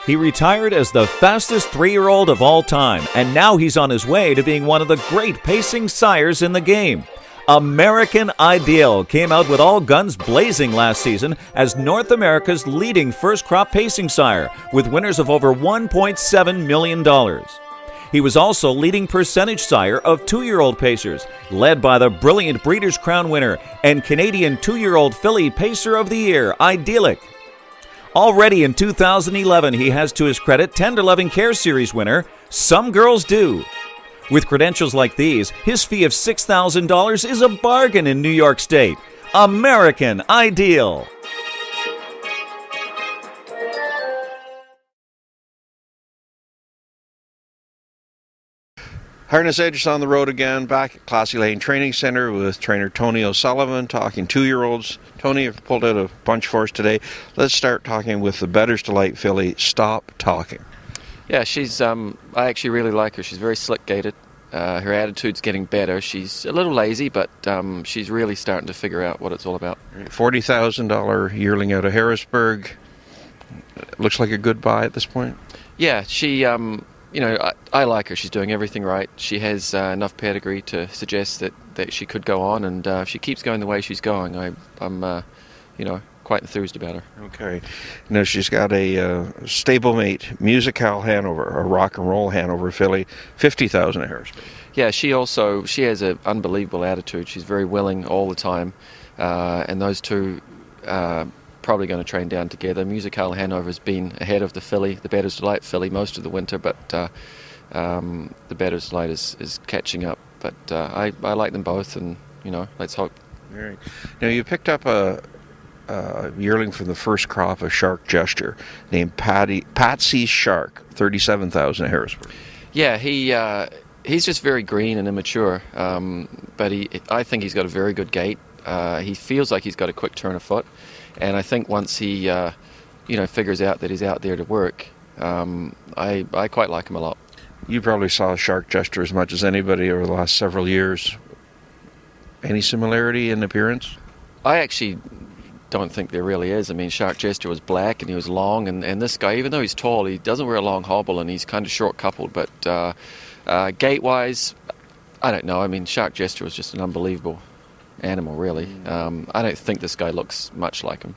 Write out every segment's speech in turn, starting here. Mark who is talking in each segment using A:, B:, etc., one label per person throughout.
A: He retired as the fastest 3-year-old of all time, and now he's on his way to being one of the great pacing sires in the game. American Ideal came out with all guns blazing last season as North America's leading first-crop pacing sire, with winners of over $1.7 million. He was also leading percentage sire of 2-year-old pacers, led by the brilliant Breeders' Crown winner and Canadian 2-year-old filly Pacer of the Year, Idyllic. Already in 2011, he has to his credit 10-11 Care Series winner, Some Girls Do. With credentials like these, his fee of $6,000 is a bargain in New York State. American Ideal.
B: Harness Edge on the road again, back at Classy Lane Training Center with trainer Tony O'Sullivan, talking 2-year-olds. Tony, you've pulled out a bunch for us today. Let's start talking with the Bettor's Delight filly, Stop Talking.
C: Yeah, she's. I actually really like her. She's very slick-gaited. Her attitude's getting better. She's a little lazy, but she's really starting to figure out what it's all about.
B: $40,000 yearling out of Harrisburg. Looks like a good buy at this point.
C: Yeah, she. I like her. She's doing everything right. She has enough pedigree to suggest that she could go on, and if she keeps going the way she's going, I'm quite enthused about her. Okay.
B: Now she's got a stablemate, Musical Hanover, a rock and roll Hanover filly, $50,000 at Harrisburg.
C: Yeah, she has an unbelievable attitude. She's very willing all the time, and those two probably going to train down together. Musical Hanover has been ahead of the filly, the Bettor's Delight filly, most of the winter, but the Bettor's Delight is catching up. But I like them both, and let's hope.
B: All right. Now you picked up a yearling from the first crop of Shark Gesture named Patsy Shark, $37,000 at Harrisburg.
C: Yeah, he's just very green and immature, but I think he's got a very good gait. He feels like he's got a quick turn of foot. And I think once he, figures out that he's out there to work, I quite like him a lot.
B: You probably saw Shark Gesture as much as anybody over the last several years. Any similarity in appearance?
C: I actually don't think there really is. I mean, Shark Gesture was black and he was long, and this guy, even though he's tall, he doesn't wear a long hobble and he's kind of short-coupled. But gait-wise, I don't know. I mean, Shark Gesture was just an unbelievable animal, really. I don't think this guy looks much like him.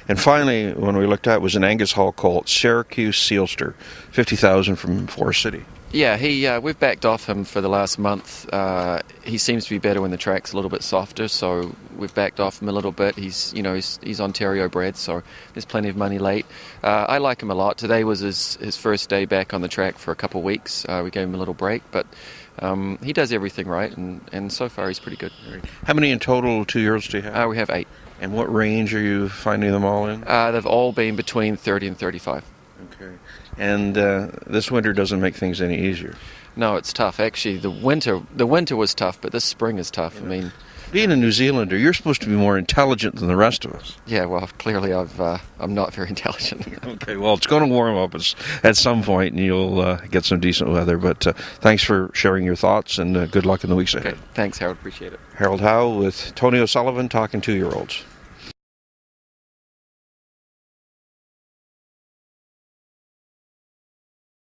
B: And finally, when we looked at, was an Angus Hall colt, Syracuse Sealster, $50,000 from Forest City.
C: Yeah, we've backed off him for the last month. He seems to be better when the track's a little bit softer, so we've backed off him a little bit. He's Ontario bred, so there's plenty of money late. I like him a lot. Today was his first day back on the track for a couple of weeks. We gave him a little break, but he does everything right, and so far he's pretty good.
B: How many in total 2-year-olds do you have?
C: We have 8.
B: And what range are you finding them all in?
C: They've all been between 30 and 35.
B: Okay. And this winter doesn't make things any easier.
C: No, it's tough. Actually, the winter was tough, but this spring is tough. I mean,
B: being a New Zealander, you're supposed to be more intelligent than the rest of us.
C: Yeah, well, clearly I'm not very intelligent.
B: Okay, well, it's going to warm up at some point, and you'll get some decent weather. But thanks for sharing your thoughts, and good luck in the weeks ahead.
C: Okay, thanks, Harold. Appreciate it.
B: Harold Howe with Tony O'Sullivan, talking 2-year-olds.